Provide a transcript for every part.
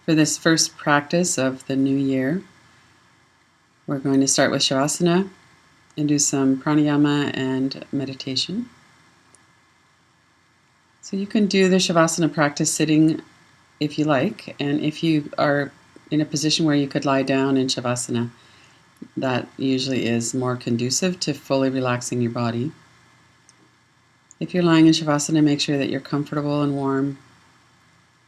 For this first practice of the new year, we're going to start with Shavasana and do some pranayama and meditation. So you can do the Shavasana practice sitting if you like, and if you are in a position where you could lie down in Shavasana, that usually is more conducive to fully relaxing your body. If you're lying in Shavasana, make sure that you're comfortable and warm.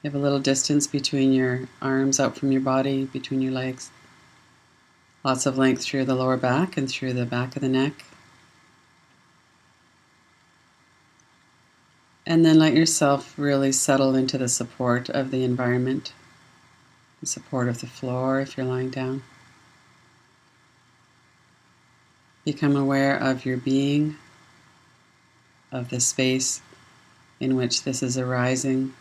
You have a little distance between your arms out from your body, between your legs. Lots of length through the lower back and through the back of the neck. And then let yourself really settle into the support of the environment, the support of the floor if you're lying down. Become aware of your being, of the space in which this is arising.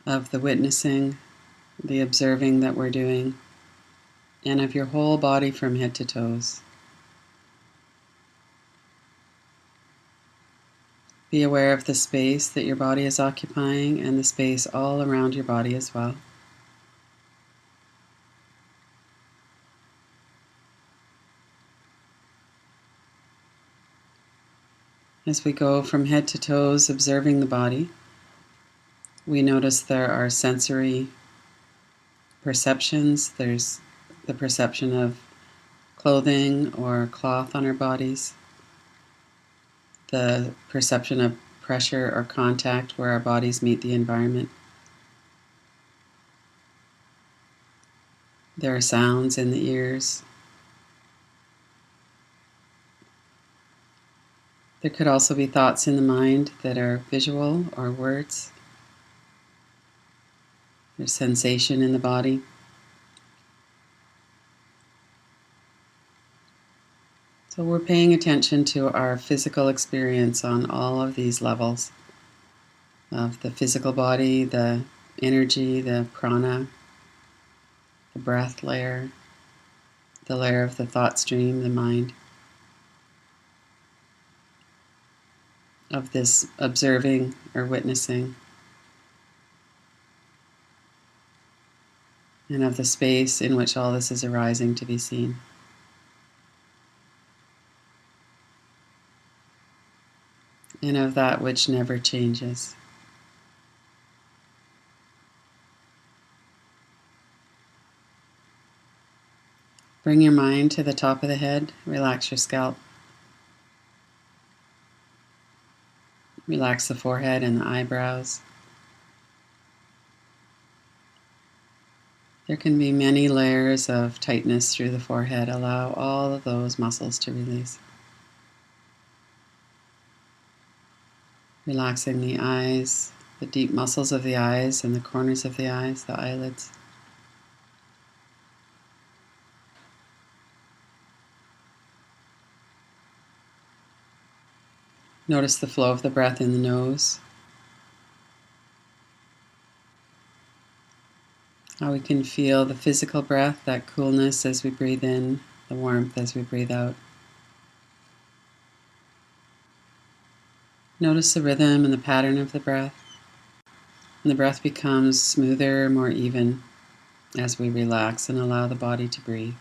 Of the witnessing, the observing that we're doing, and of your whole body from head to toes. Be aware of the space that your body is occupying and the space all around your body as well. As we go from head to toes, observing the body, we notice there are sensory perceptions. There's the perception of clothing or cloth on our bodies, the perception of pressure or contact where our bodies meet the environment. There are sounds in the ears. There could also be thoughts in the mind that are visual or words. There's sensation in the body. So we're paying attention to our physical experience on all of these levels of the physical body, the energy, the prana, the breath layer, the layer of the thought stream, the mind, of this observing or witnessing, and of the space in which all this is arising to be seen. And of that which never changes. Bring your mind to the top of the head, relax your scalp. Relax the forehead and the eyebrows. There can be many layers of tightness through the forehead. Allow all of those muscles to release. Relaxing the eyes, the deep muscles of the eyes and the corners of the eyes, the eyelids. Notice the flow of the breath in the nose. How we can feel the physical breath, that coolness as we breathe in, the warmth as we breathe out. Notice the rhythm and the pattern of the breath. And the breath becomes smoother, more even as we relax and allow the body to breathe.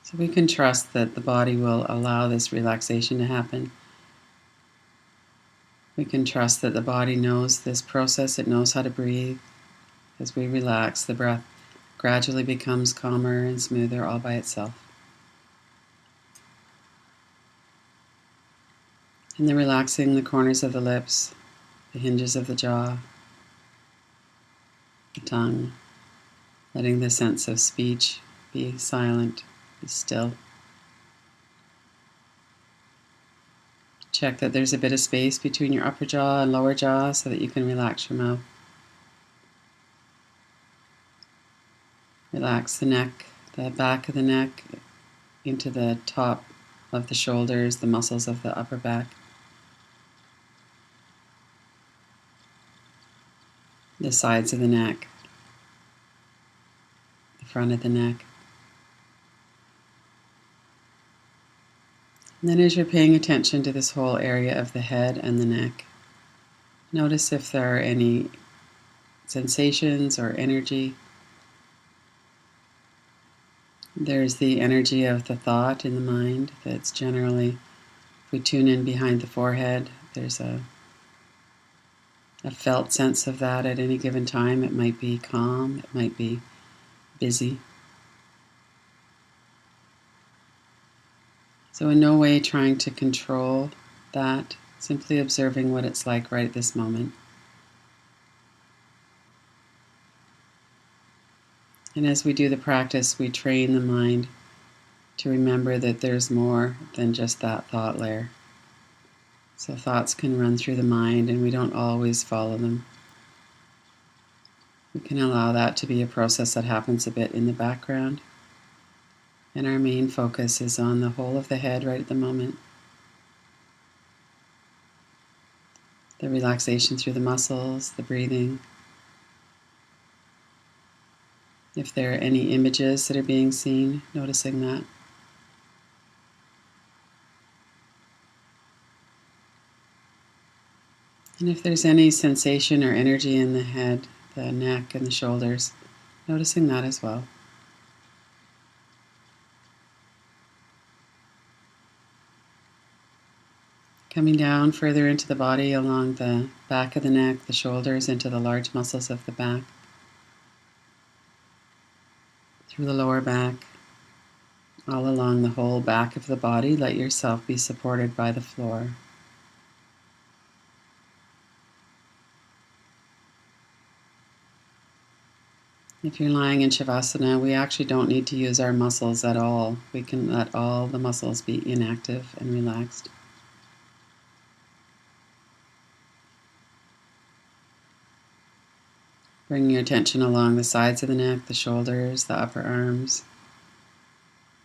So we can trust that the body will allow this relaxation to happen. We can trust that the body knows this process, it knows how to breathe. As we relax, the breath gradually becomes calmer and smoother all by itself. And then relaxing the corners of the lips, the hinges of the jaw, the tongue, letting the sense of speech be silent, be still. Check that there's a bit of space between your upper jaw and lower jaw so that you can relax your mouth. Relax the neck, the back of the neck, into the top of the shoulders, the muscles of the upper back. The sides of the neck, the front of the neck. And then as you're paying attention to this whole area of the head and the neck, notice if there are any sensations or energy. There's the energy of the thought in the mind that's generally, if we tune in behind the forehead, there's a felt sense of that at any given time. It might be calm, it might be busy. So in no way trying to control that, simply observing what it's like right at this moment. And as we do the practice, we train the mind to remember that there's more than just that thought layer. So thoughts can run through the mind and we don't always follow them. We can allow that to be a process that happens a bit in the background. And our main focus is on the whole of the head right at the moment. The relaxation through the muscles, the breathing. If there are any images that are being seen, noticing that. And if there's any sensation or energy in the head, the neck and the shoulders, noticing that as well. Coming down further into the body along the back of the neck, the shoulders, into the large muscles of the back, through the lower back, all along the whole back of the body. Let yourself be supported by the floor. If you're lying in Shavasana, we actually don't need to use our muscles at all. We can let all the muscles be inactive and relaxed. Bring your attention along the sides of the neck, the shoulders, the upper arms,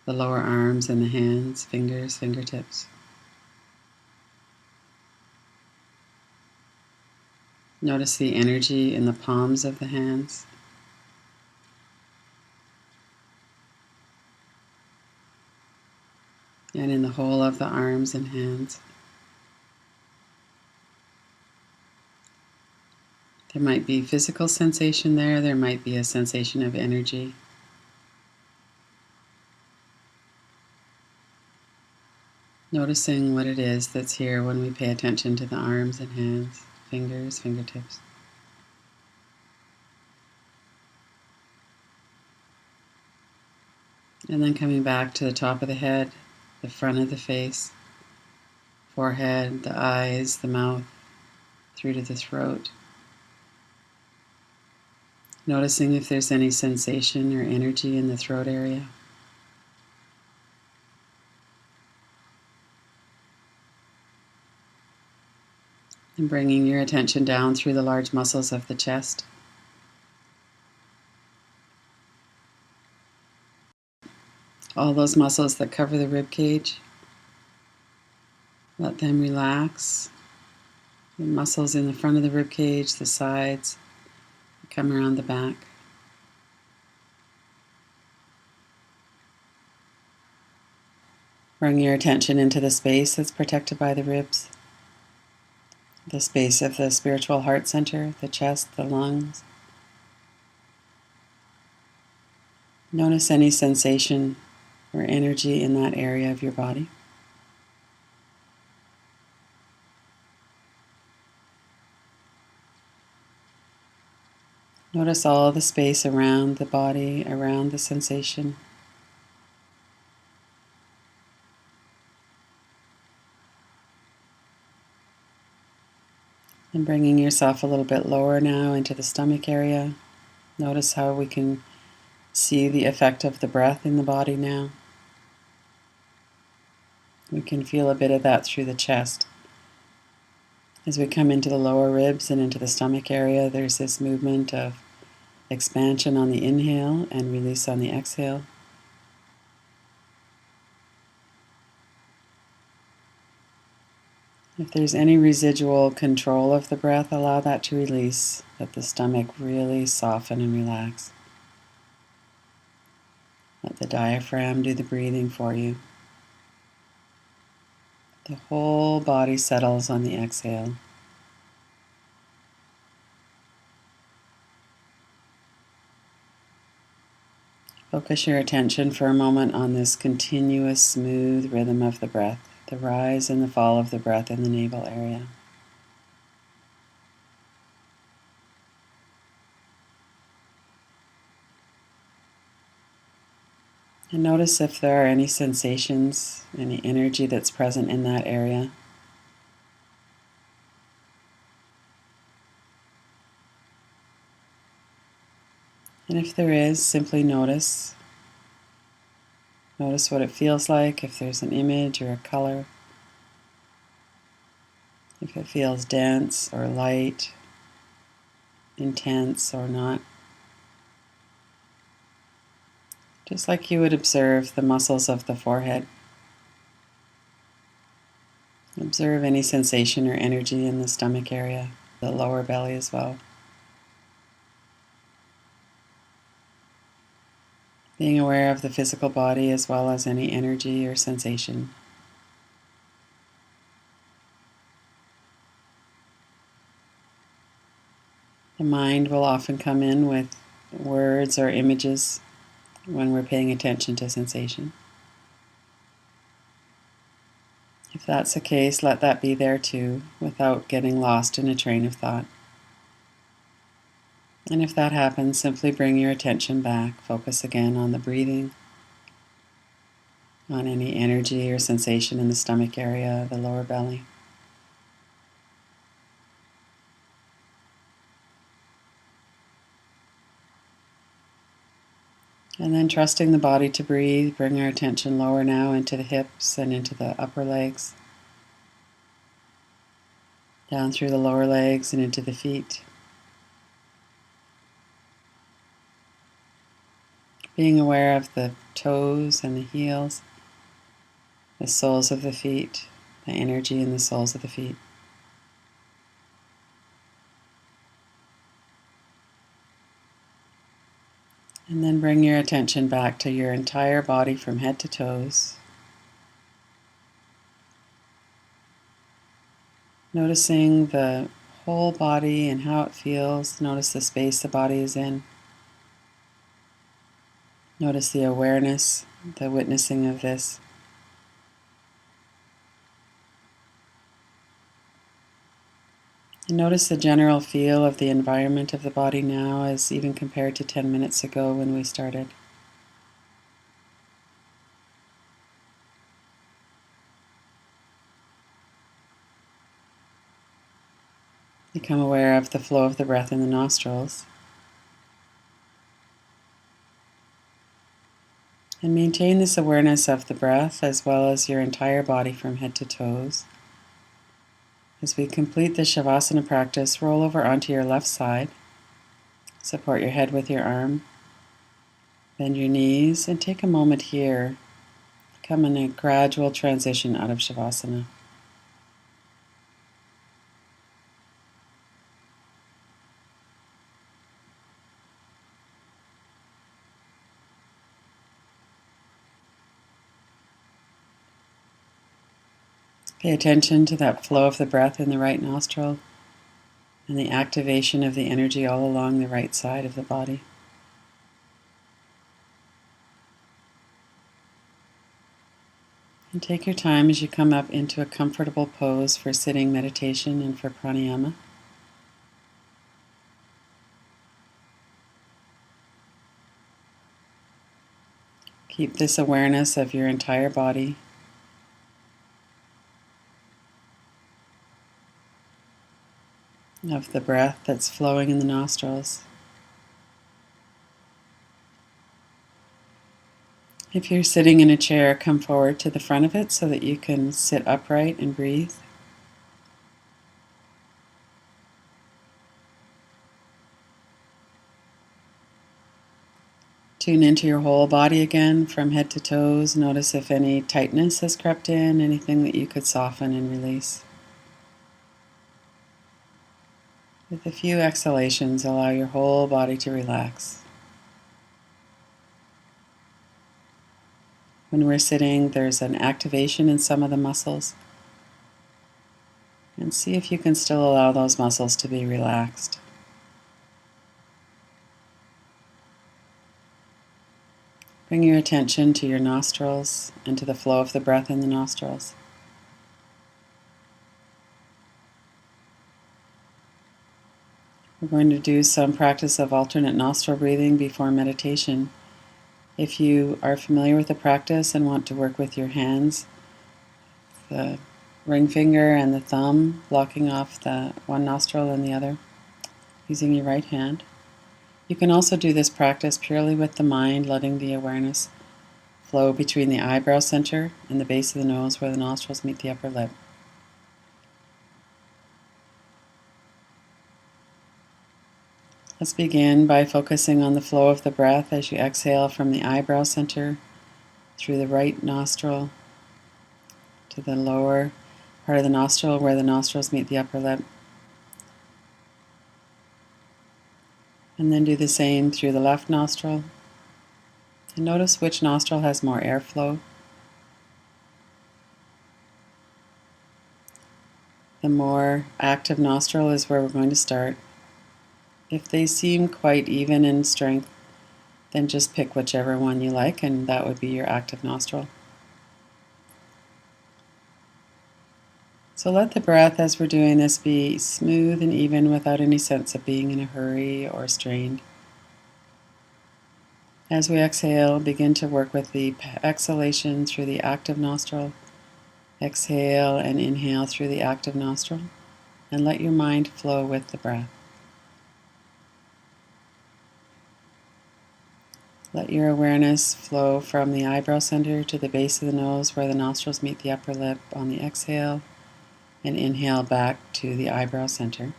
the lower arms and the hands, fingers, fingertips. Notice the energy in the palms of the hands. And in the whole of the arms and hands. There might be physical sensation there. There might be a sensation of energy. Noticing what it is that's here when we pay attention to the arms and hands, fingers, fingertips. And then coming back to the top of the head, the front of the face, forehead, the eyes, the mouth, through to the throat. Noticing if there's any sensation or energy in the throat area. And bringing your attention down through the large muscles of the chest. All those muscles that cover the rib cage, let them relax. The muscles in the front of the rib cage, the sides, come around the back. Bring your attention into the space that's protected by the ribs, the space of the spiritual heart center, the chest, the lungs. Notice any sensation or energy in that area of your body. Notice all the space around the body, around the sensation. And bringing yourself a little bit lower now into the stomach area. Notice how we can see the effect of the breath in the body now. We can feel a bit of that through the chest. As we come into the lower ribs and into the stomach area, there's this movement of expansion on the inhale and release on the exhale. If there's any residual control of the breath, allow that to release. Let the stomach really soften and relax. Let the diaphragm do the breathing for you. The whole body settles on the exhale. Focus your attention for a moment on this continuous, smooth rhythm of the breath, the rise and the fall of the breath in the navel area. And notice if there are any sensations, any energy that's present in that area. And if there is, simply notice. Notice what it feels like, if there's an image or a color. If it feels dense or light, intense or not. Just like you would observe the muscles of the forehead. Observe any sensation or energy in the stomach area, the lower belly as well. Being aware of the physical body as well as any energy or sensation. The mind will often come in with words or images when we're paying attention to sensation. If that's the case, let that be there too, without getting lost in a train of thought. And if that happens, simply bring your attention back. Focus again on the breathing, on any energy or sensation in the stomach area, the lower belly. And then trusting the body to breathe, bring our attention lower now into the hips and into the upper legs, down through the lower legs and into the feet. Being aware of the toes and the heels, the soles of the feet, the energy in the soles of the feet. And then bring your attention back to your entire body from head to toes. Noticing the whole body and how it feels. Notice the space the body is in. Notice the awareness, the witnessing of this. And notice the general feel of the environment of the body now as even compared to 10 minutes ago when we started. Become aware of the flow of the breath in the nostrils. And maintain this awareness of the breath as well as your entire body from head to toes. As we complete the Shavasana practice, roll over onto your left side. Support your head with your arm. Bend your knees and take a moment here. Come in a gradual transition out of Shavasana. Pay attention to that flow of the breath in the right nostril and the activation of the energy all along the right side of the body. And take your time as you come up into a comfortable pose for sitting meditation and for pranayama. Keep this awareness of your entire body. Of the breath that's flowing in the nostrils. If you're sitting in a chair, come forward to the front of it so that you can sit upright and breathe. Tune into your whole body again from head to toes. Notice if any tightness has crept in, anything that you could soften and release. With a few exhalations, allow your whole body to relax. When we're sitting, there's an activation in some of the muscles. And see if you can still allow those muscles to be relaxed. Bring your attention to your nostrils and to the flow of the breath in the nostrils. We're going to do some practice of alternate nostril breathing before meditation. If you are familiar with the practice and want to work with your hands, the ring finger and the thumb blocking off the one nostril and the other, using your right hand. You can also do this practice purely with the mind, letting the awareness flow between the eyebrow center and the base of the nose where the nostrils meet the upper lip. Let's begin by focusing on the flow of the breath as you exhale from the eyebrow center through the right nostril to the lower part of the nostril where the nostrils meet the upper lip. And then do the same through the left nostril. And notice which nostril has more airflow. The more active nostril is where we're going to start. If they seem quite even in strength, then just pick whichever one you like, and that would be your active nostril. So let the breath as we're doing this be smooth and even without any sense of being in a hurry or strained. As we exhale, begin to work with the exhalation through the active nostril. Exhale and inhale through the active nostril, and let your mind flow with the breath. Let your awareness flow from the eyebrow center to the base of the nose where the nostrils meet the upper lip on the exhale, and inhale back to the eyebrow center.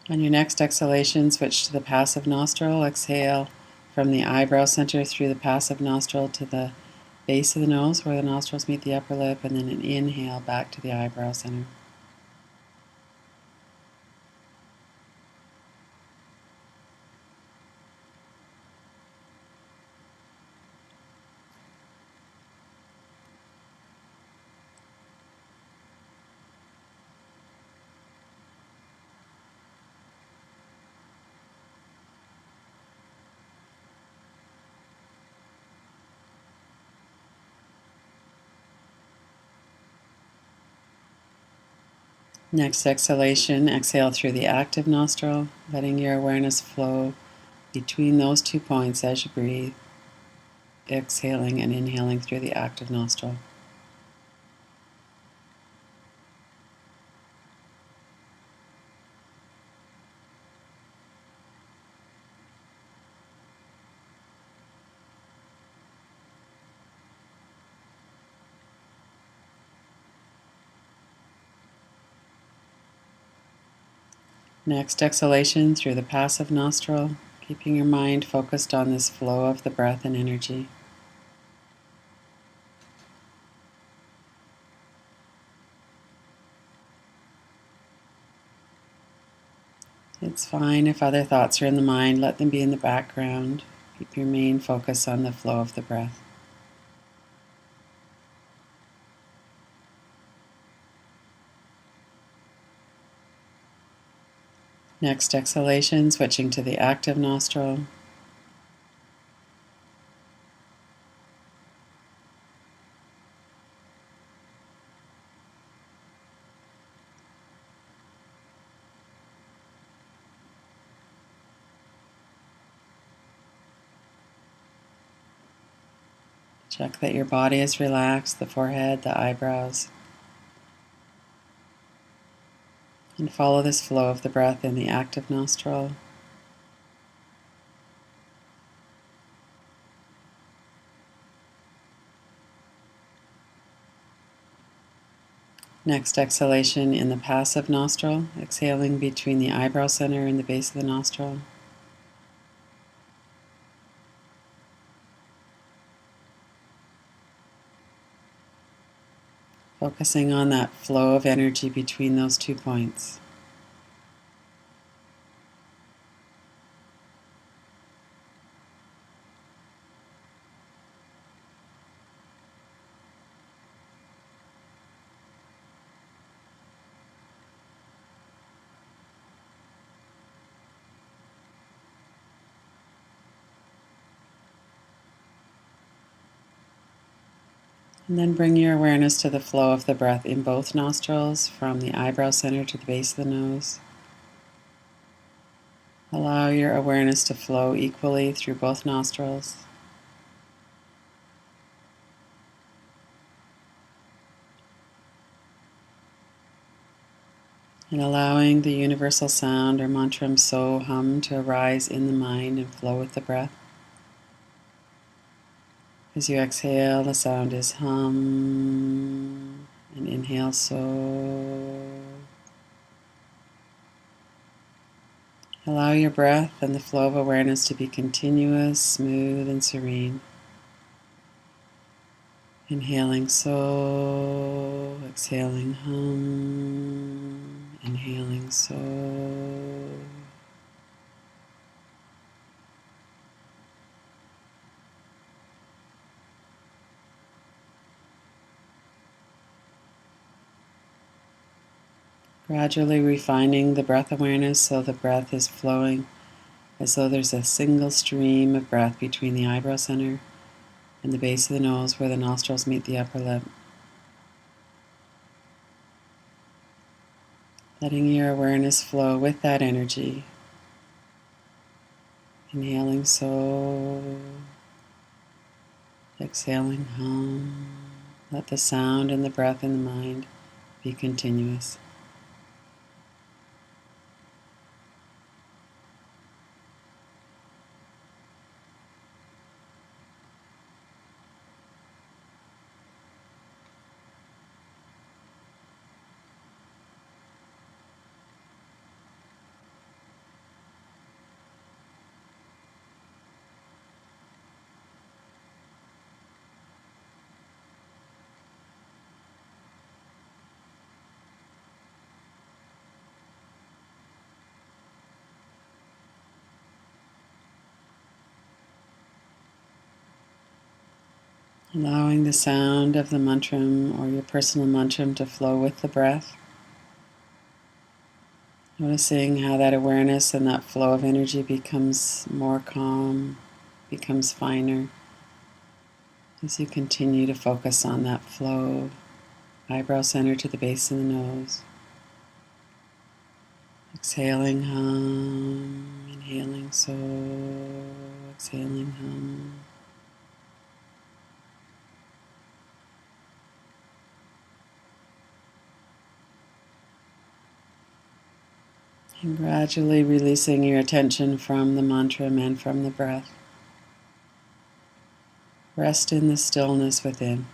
On your next exhalation, switch to the passive nostril. Exhale from the eyebrow center through the passive nostril to the base of the nose where the nostrils meet the upper lip, and then an inhale back to the eyebrow center. Next exhalation, exhale through the active nostril, letting your awareness flow between those 2 points as you breathe, exhaling and inhaling through the active nostril. Next exhalation through the passive nostril, keeping your mind focused on this flow of the breath and energy. It's fine if other thoughts are in the mind, let them be in the background. Keep your main focus on the flow of the breath. Next exhalation, switching to the active nostril. Check that your body is relaxed, the forehead, the eyebrows. And follow this flow of the breath in the active nostril. Next exhalation in the passive nostril, exhaling between the eyebrow center and the base of the nostril. Focusing on that flow of energy between those 2 points. And then bring your awareness to the flow of the breath in both nostrils, from the eyebrow center to the base of the nose. Allow your awareness to flow equally through both nostrils. And allowing the universal sound or mantram So Hum to arise in the mind and flow with the breath. As you exhale, the sound is hum, and inhale So. Allow your breath and the flow of awareness to be continuous, smooth, and serene. Inhaling So, exhaling hum, inhaling So. Gradually refining the breath awareness so the breath is flowing as though there's a single stream of breath between the eyebrow center and the base of the nose where the nostrils meet the upper lip. Letting your awareness flow with that energy. Inhaling So, exhaling hum. Let the sound and the breath in the mind be continuous. Allowing the sound of the mantram or your personal mantram to flow with the breath. Noticing how that awareness and that flow of energy becomes more calm, becomes finer as you continue to focus on that flow, eyebrow center to the base of the nose. Exhaling hum, inhaling So, exhaling hum. And gradually releasing your attention from the mantra and from the breath. Rest in the stillness within.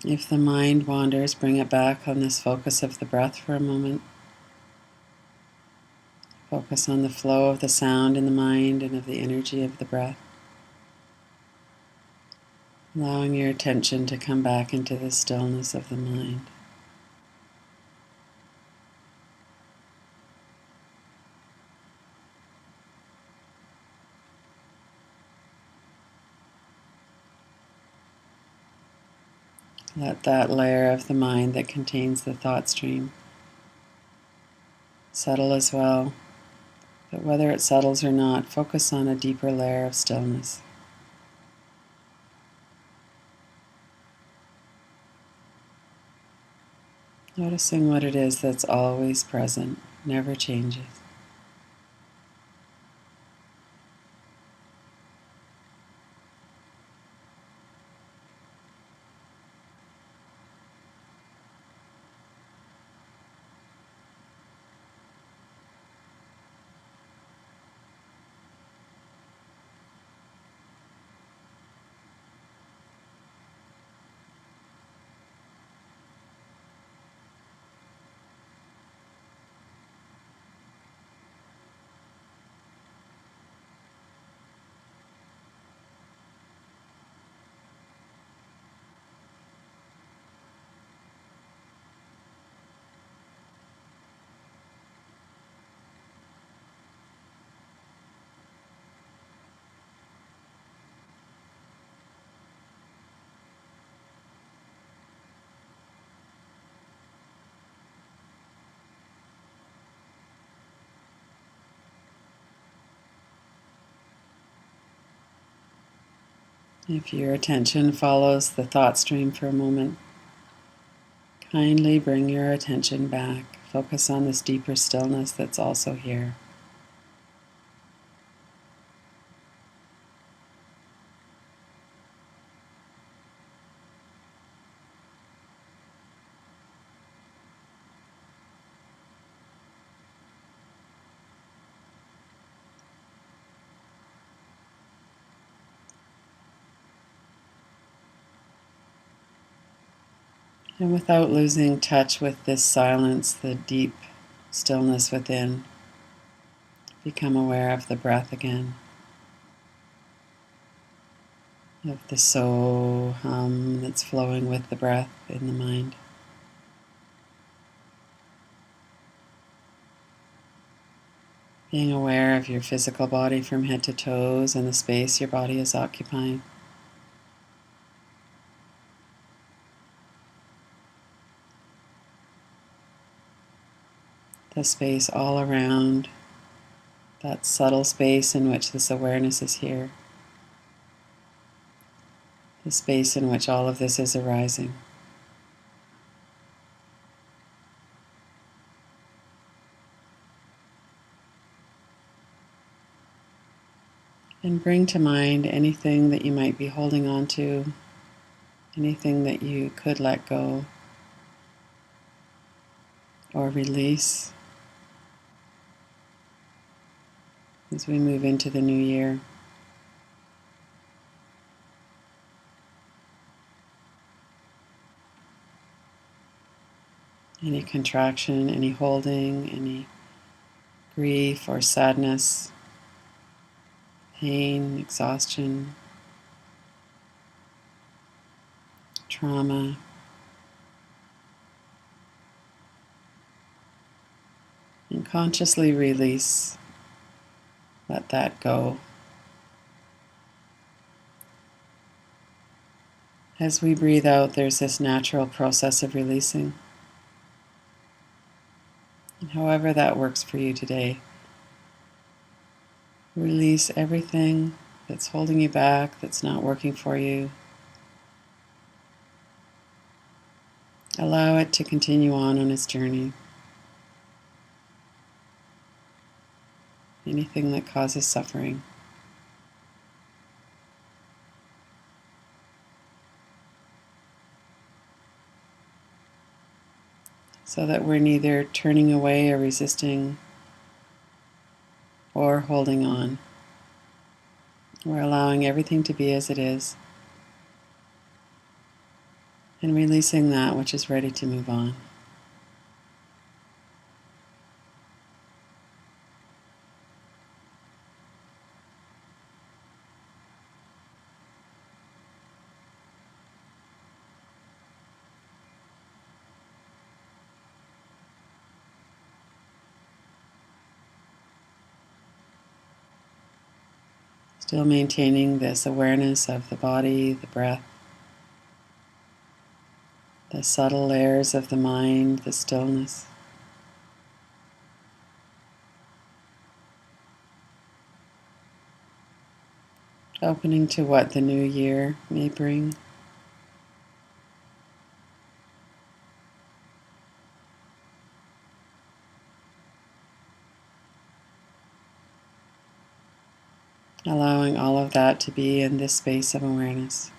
If the mind wanders, bring it back on this focus of the breath for a moment. Focus on the flow of the sound in the mind and of the energy of the breath. Allowing your attention to come back into the stillness of the mind. Let that layer of the mind that contains the thought stream settle as well. But whether it settles or not, focus on a deeper layer of stillness. Noticing what it is that's always present, never changes. If your attention follows the thought stream for a moment, kindly bring your attention back. Focus on this deeper stillness that's also here. And without losing touch with this silence, the deep stillness within, become aware of the breath again, of the so hum that's flowing with the breath in the mind. Being aware of your physical body from head to toes and the space your body is occupying. The space all around, that subtle space in which this awareness is here. The space in which all of this is arising. And bring to mind anything that you might be holding on to, anything that you could let go or release as we move into the new year. Any contraction, any holding, any grief or sadness, pain, exhaustion, trauma. And consciously release. Let that go. As we breathe out, there's this natural process of releasing. And however that works for you today, release everything that's holding you back, that's not working for you. Allow it to continue on its journey. Anything that causes suffering. So that we're neither turning away or resisting or holding on. We're allowing everything to be as it is and releasing that which is ready to move on. Still maintaining this awareness of the body, the breath, the subtle layers of the mind, the stillness. Opening to what the new year may bring. Allowing all of that to be in this space of awareness.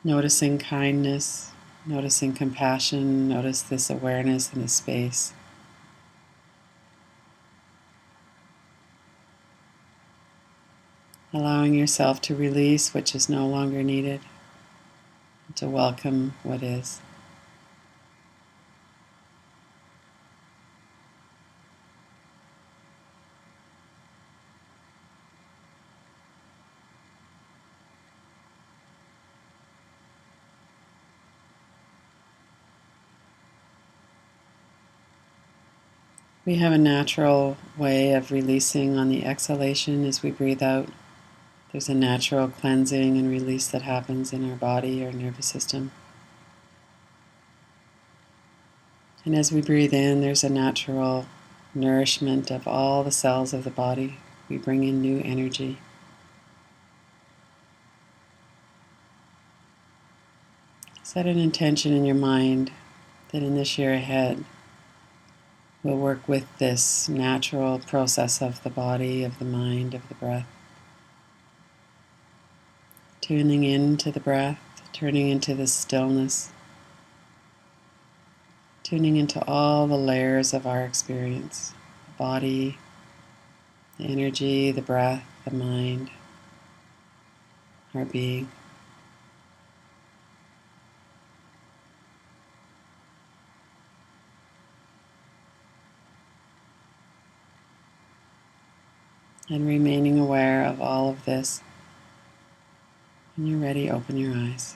Noticing kindness, noticing compassion, notice this awareness in the space. Allowing yourself to release which is no longer needed, to welcome what is. We have a natural way of releasing on the exhalation as we breathe out. There's a natural cleansing and release that happens in our body or nervous system. And as we breathe in, there's a natural nourishment of all the cells of the body. We bring in new energy. Set an intention in your mind that in this year ahead, we'll work with this natural process of the body, of the mind, of the breath. Tuning into the breath, turning into the stillness, tuning into all the layers of our experience, the body, the energy, the breath, the mind, our being. And remaining aware of all of this. When you're ready, open your eyes.